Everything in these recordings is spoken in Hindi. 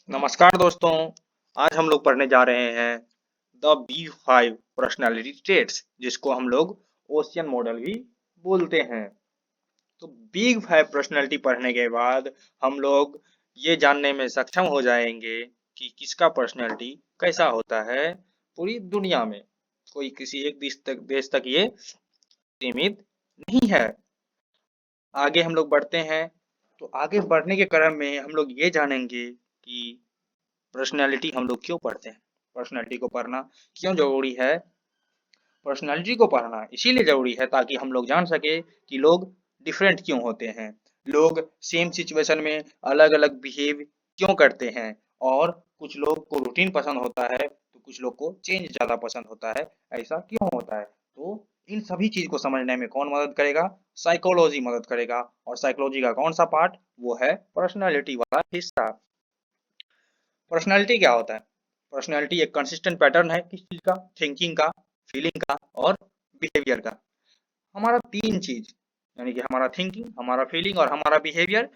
नमस्कार दोस्तों। आज हम लोग पढ़ने जा रहे हैं the big five personality traits, जिसको हम लोग ओशियन मॉडल भी बोलते हैं। तो बिग फाइव पर्सनालिटी पढ़ने के बाद हम लोग ये जानने में सक्षम हो जाएंगे कि किसका पर्सनालिटी कैसा होता है पूरी दुनिया में। कोई किसी एक देश तक ये सीमित नहीं है। आगे हम लोग बढ़ते हैं। तो आगे बढ़ने के क्रम में हम लोग ये जानेंगे कि पर्सनैलिटी हम लोग क्यों पढ़ते हैं, पर्सनैलिटी को पढ़ना क्यों ज़रूरी है। पर्सनैलिटी को पढ़ना इसीलिए ज़रूरी है ताकि हम लोग जान सके कि लोग डिफरेंट क्यों होते हैं, लोग सेम सिचुएशन में अलग-अलग बिहेव क्यों करते हैं, और कुछ लोग को रूटीन पसंद होता है तो कुछ लोग को चेंज ज़्यादा पसंद होता है। ऐसा क्यों होता है? तो इन सभी चीज़ को समझने में कौन मदद करेगा? साइकोलॉजी मदद करेगा। और साइकोलॉजी का कौन सा पार्ट? वो है पर्सनैलिटी वाला हिस्सा। पर्सनैलिटी क्या होता है? पर्सनैलिटी एक कंसिस्टेंट पैटर्न है किस चीज़ का? थिंकिंग का, फीलिंग का और बिहेवियर का। हमारा 3 चीज़, यानी कि हमारा थिंकिंग, हमारा फीलिंग और हमारा बिहेवियर,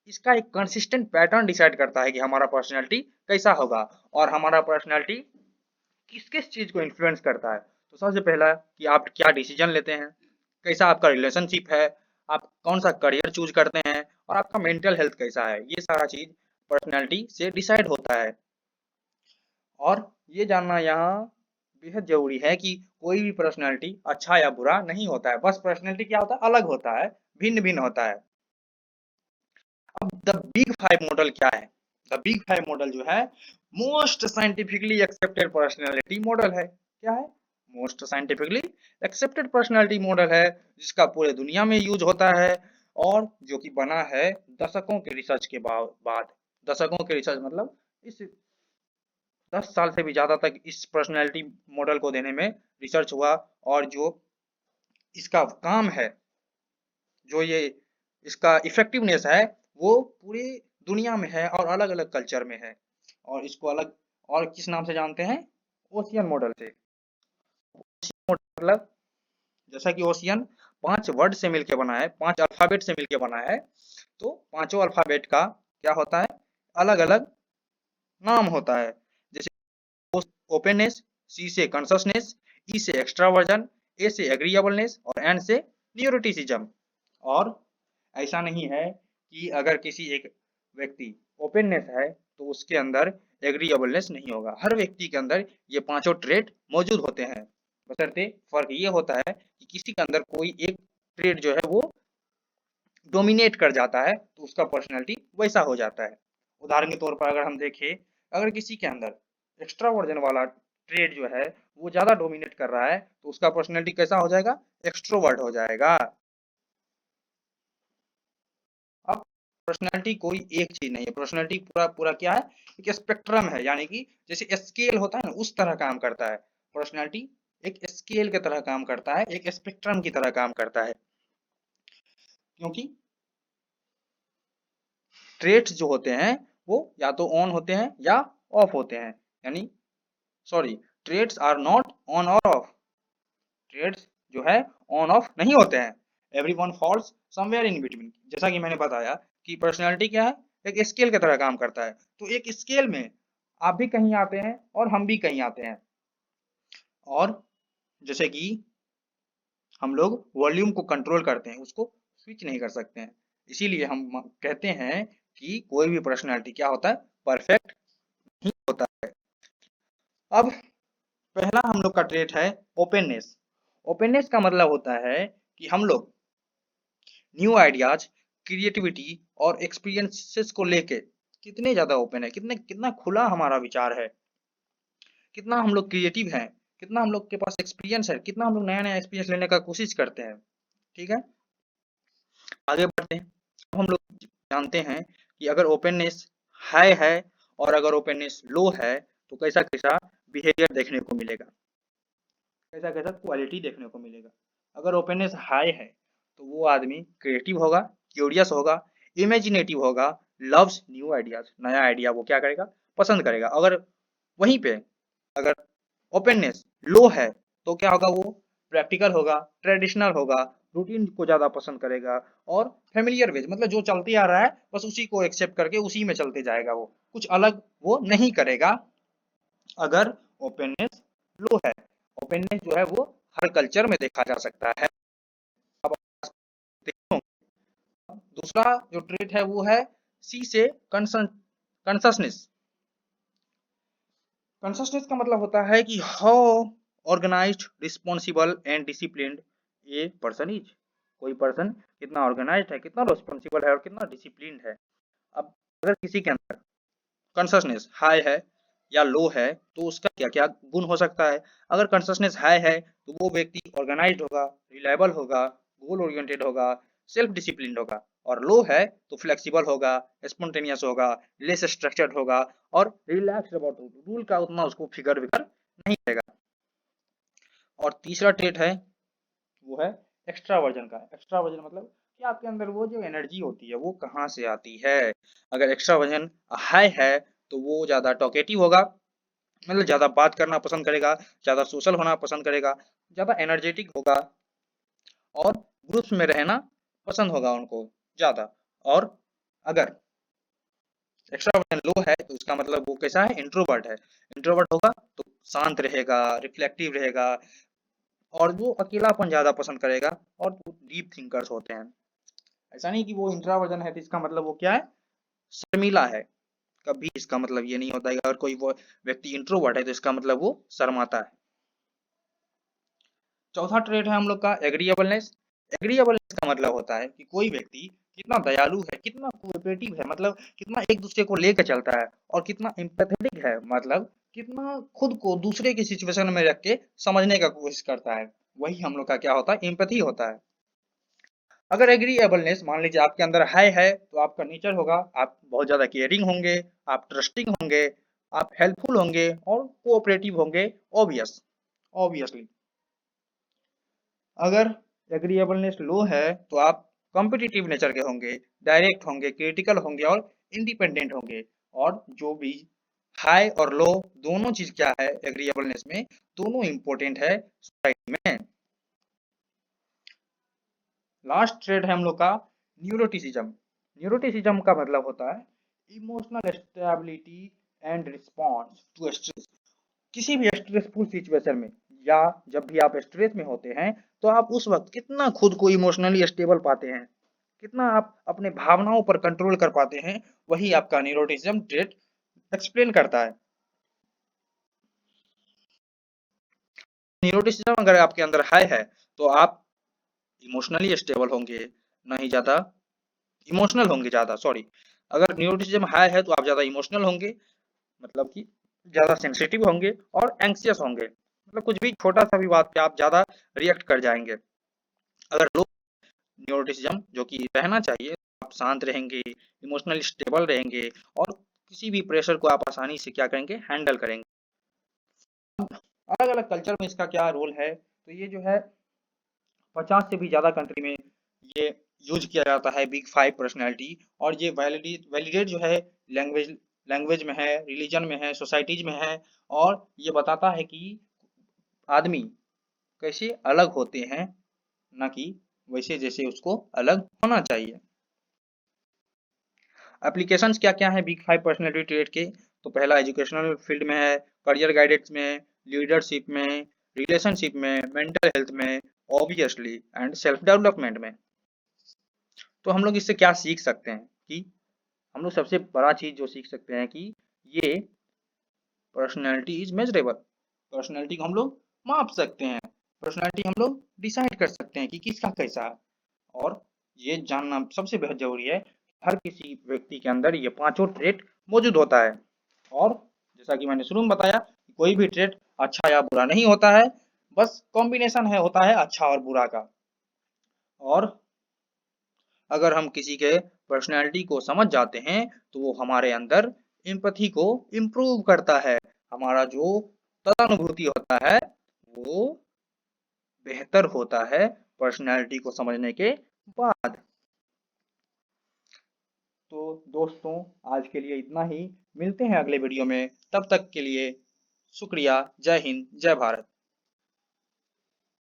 इसका एक कंसिस्टेंट पैटर्न डिसाइड करता है कि हमारा पर्सनैलिटी कैसा होगा और हमारा पर्सनैलिटी किस-किस चीज़ को इन्फ्लुएंस करता है। तो सबसे पहला कि आप क्या डिसीजन लेते हैं, कैसा आपका रिलेशनशिप है, आप कौन-सा करियर चूज़ करते हैं और आपका मेंटल हेल्थ कैसा है। ये सारा चीज़ पर्सनैलिटी से डिसाइड होता है। और ये जानना यहाँ बेहद ज़रूरी है कि कोई भी पर्सनैलिटी अच्छा या बुरा नहीं होता है, बस पर्सनैलिटी क्या होता है? अलग होता है, भिन्न-भिन्न होता है। अब द बिग फाइव मॉडल क्या है? द बिग फाइव मॉडल जो है most scientifically accepted personality model है। क्या है? Most scientifically accepted personality model है, जिसका पूरे दुनिया में यूज होता है और जो कि बना है दशकों के रिसर्च के बाद। दशकों के रिसर्च मतलब इस 10 साल से भी ज़्यादा तक इस पर्सनैलिटी मॉडल को देने में रिसर्च हुआ। और जो इसका काम है, जो ये इसका इफ़ेक्टिवनेस है, वो पूरी दुनिया में है और अलग-अलग कल्चर में है। और इसको अलग और किस नाम से जानते हैं? ओशियन मॉडल से। मतलब जैसा कि ओशियन 5 वर्ड से मिलके बना है, 5 अल्फ़ाबेट से मिलके बना है, तो पाँचों अल्फ़ाबेट का क्या होता है? अलग-अलग नाम होता है। जैसे ओपननेस, सी से कॉन्शसनेस, ई से एक्सट्रावर्जन, ए से एग्रीएबलनेस और एन से न्यूरोटिसिज्म। और ऐसा नहीं है कि अगर किसी एक व्यक्ति ओपननेस है तो उसके अंदर एग्रीएबलनेस नहीं होगा। हर व्यक्ति के अंदर ये पांचों ट्रेड मौजूद होते हैं। बशर्ते फर्क ये होता है कि किसी के अंदर कोई एक ट्रेड जो है वो डोमिनेट कर जाता है तो उसका पर्सनैलिटी वैसा हो जाता है। उदाहरण के तौर पर अगर हम देखें, अगर किसी के अंदर एक्स्ट्रावर्जन वाला ट्रेड जो है वो ज़्यादा डोमिनेट कर रहा है तो उसका पर्सनैलिटी कैसा हो जाएगा? एक्सट्रोवर्ट हो जाएगा। अब पर्सनैलिटी कोई एक चीज़ नहीं है, पर्सनैलिटी पूरा क्या है? एक स्पेक्ट्रम है, यानी कि जैसे स्केल होता है ना, उस तरह काम करता है। पर्सनैलिटी एक स्केल की तरह काम करता है, एक स्पेक्ट्रम की तरह काम करता है। क्योंकि ट्रेट्स जो होते हैं वो या तो ऑन होते हैं या ऑफ होते हैं, यानी sorry, traits are not on और ऑफ। ट्रेड्स जो है ऑन ऑफ नहीं होते हैं। Everyone falls somewhere in between. जैसा कि मैंने बताया कि पर्सनैलिटी क्या है? एक स्केल की तरह काम करता है। तो एक स्केल में आप भी कहीं आते हैं और हम भी कहीं आते हैं। और जैसे कि हम लोग वॉल्यूम को कंट्रोल करते हैं, उसको स्विच नहीं कर सकते हैं। इसीलिए हम कहते हैं कि कोई भी पर्सनैलिटी क्या होता है? परफेक्ट नहीं होता है। अब पहला हम लोग का ट्रेट है ओपननेस। ओपननेस का मतलब होता है कि हम लोग न्यू आइडियाज, क्रिएटिविटी और एक्सपीरियंसेस को लेके कितने ज़्यादा ओपन है, कितना खुला हमारा विचार है, कितना हम लोग क्रिएटिव हैं, कितना हम लोग के पास एक्सपीरियंस है, कितना हम लोग नया-नया एक्सपीरियंस लेने का कोशिश करते हैं। ठीक है? आगे बढ़ते हैं। अब हम लोग जानते हैं कि अगर ओपननेस हाई है और अगर ओपननेस लो है तो कैसा-कैसा बिहेवियर देखने को मिलेगा, कैसा-कैसा क्वालिटी देखने को मिलेगा। अगर ओपननेस हाई है तो वो आदमी क्रिएटिव होगा, क्यूरियस होगा, इमेजिनेटिव होगा, लव्स न्यू आइडियाज। नया आइडिया वो क्या करेगा? पसंद करेगा। अगर वहीं पे अगर ओपननेस लो है तो क्या होगा? वो प्रैक्टिकल होगा, ट्रेडिशनल होगा रूटीन को ज़्यादा पसंद करेगा, और फेमिलियर वेज मतलब जो चलते आ रहा है बस उसी को एक्सेप्ट करके उसी में चलते जाएगा, वो कुछ अलग वो नहीं करेगा। अगर ओपननेस लो है, ओपननेस जो है वो हर कल्चर में देखा जा सकता है। अब देखो, दूसरा जो ट्रेट है वो है सी से कंससनेस। कंससनेस का मतलब होता है कि how organised, responsible and disciplined a person is. कोई पर्सन कितना ऑर्गेनाइज्ड है, कितना रिस्पॉन्सिबल है और कितना डिसिप्लिन्ड है। अब अगर किसी के अंदर कंससनेस हाई है या लो है तो उसका क्या क्या गुण हो सकता है। अगर कंससनेस हाई है तो वो व्यक्ति ऑर्गेनाइज्ड होगा, रिलायबल होगा, गोल ओरिएंटेड होगा, सेल्फ डिसिप्लिन्ड होगा। और लो है तो फ्लेक्सिबल होगा, स्पॉन्टेनियस होगा, लेस स्ट्रक्चर्ड होगा और रिलैक्स्ड अबाउट रूल का उतना उसको फिकर विकर नहीं रहेगा। और तीसरा ट्रेट है वो है एक्स्ट्रावर्जन का। एक्स्ट्रावर्जन मतलब कि आपके अंदर वो जो एनर्जी होती है वो कहाँ से आती है। अगर एक्स्ट्रावर्जन हाई है तो वो ज़्यादा टॉकेटिव होगा, मतलब ज़्यादा बात करना पसंद करेगा, ज़्यादा सोशल होना पसंद करेगा, ज़्यादा एनर्जेटिक होगा और ग्रुप्स में रहना पसंद होगा उनको ज़्यादा। और अगर एक्स्ट्रावर्जन लो है तो इसका मतलब वो कैसा है, इंट्रोवर्ट है। इंट्रोवर्ट होगा तो शांत रहेगा, रिफ्लेक्टिव रहेगा और वो अकेलापन ज़्यादा पसंद करेगा और वो डीप थिंकर्स होते हैं। ऐसा नहीं कि वो इंट्रोवर्जन है तो इसका मतलब वो क्या है, शर्मीला है। कभी इसका मतलब ये नहीं होता है अगर कोई वो व्यक्ति इंट्रोवर्ट है तो इसका मतलब वो शर्माता है। चौथा ट्रेट है हम लोग का एग्रीएबलनेस। एग्रीएबलनेस का मतलब होता है कि कोई व्यक्ति कितना दयालु है, कितना कोऑपरेटिव है, मतलब कितना एक दूसरे को लेकर चलता है और कितना एम्पैथेटिक है, मतलब कितना खुद को दूसरे की सिचुएशन में रख के समझने का कोशिश करता है। वही हम लोग का क्या होता है, एम्पैथी होता है। अगर एग्रीएबलनेस मान लीजिए आपके अंदर हाई है तो आपका नेचर होगा, आप बहुत ज़्यादा केयरिंग होंगे, आप ट्रस्टिंग होंगे, आप हेल्पफुल होंगे और कोऑपरेटिव होंगे, ऑब्वियसली। अगर एग्रीएबलनेस लो है तो आप कॉम्पिटिटिव नेचर के होंगे, डायरेक्ट होंगे, क्रिटिकल होंगे और इंडिपेंडेंट होंगे। और जो भी हाई और लो दोनों चीज क्या है एग्रीएबलनेस में, दोनों इंपॉर्टेंट है सोसाइटी में। लास्ट ट्रेड है हम लोग का न्यूरोटिसिज्म। न्यूरोटिसिज्म का मतलब होता है emotional stability and response to stress. किसी भी स्ट्रेसफुल सिचुएशन में या जब भी आप स्ट्रेस में होते हैं तो आप उस वक्त कितना खुद को इमोशनली स्टेबल पाते हैं, कितना आप अपने भावनाओं पर कंट्रोल कर पाते हैं, वही आपका न्यूरोटिज्म ट्रेट एक्सप्लेन करता है। न्यूरोटिज्म अगर आपके अंदर हाई है तो आप इमोशनली स्टेबल होंगे, नहीं ज़्यादा इमोशनल होंगे ज़्यादा, सॉरी। अगर न्यूरोटिज्म हाई है तो आप ज़्यादा इमोशनल होंगे, मतलब कि ज़्यादा सेंसिटिव होंगे और एंग्जियस होंगे, मतलब कुछ भी छोटा सा भी बात पे आप ज़्यादा रिएक्ट कर जाएंगे। अगर लो न्यूरोटिसिज्म जो कि रहना चाहिए, आप शांत रहेंगे, इमोशनली स्टेबल रहेंगे और किसी भी प्रेशर को आप आसानी से क्या करेंगे, हैंडल करेंगे। अलग अलग कल्चर में इसका क्या रोल है, तो ये जो है 50 से भी ज़्यादा कंट्री में ये यूज किया जाता है बिग फाइव पर्सनैलिटी। और ये वैलिडेट जो है लैंग्वेज लैंग्वेज में है, रिलीजन में है, सोसाइटीज में है। और ये बताता है कि आदमी कैसे अलग होते हैं, ना कि वैसे जैसे उसको अलग होना चाहिए। एप्लीकेशंस क्या क्या है बिग फाइव पर्सनैलिटी ट्रेट के, तो पहला एजुकेशनल फील्ड में है, करियर गाइडेंस में, लीडरशिप में, रिलेशनशिप में, मेंटल हेल्थ में, ऑब्वियसली एंड सेल्फ डेवलपमेंट में। तो हम लोग इससे क्या सीख सकते हैं कि हम लोग सबसे बड़ा चीज जो सीख सकते हैं कि ये पर्सनैलिटी इज मेजरेबल। पर्सनैलिटी को हम लोग माप सकते हैं, पर्सनैलिटी हम लोग डिसाइड कर सकते हैं कि किसका कैसा है। और ये जानना सबसे बेहद जरूरी है, हर किसी व्यक्ति के अंदर ये पांचों ट्रेट मौजूद होता है। और जैसा कि मैंने शुरू में बताया, कोई भी ट्रेट अच्छा या बुरा नहीं होता है, बस कॉम्बिनेशन है होता है अच्छा और बुरा का। और अगर हम किसी के पर्सनैलिटी को समझ जाते हैं तो वो हमारे अंदर एम्पैथी को इम्प्रूव करता है। हमारा जो तदनुभूति होता है वो बेहतर होता है पर्सनैलिटी को समझने के बाद। तो दोस्तों आज के लिए इतना ही, मिलते हैं अगले वीडियो में, तब तक के लिए शुक्रिया। जय हिंद, जय भारत।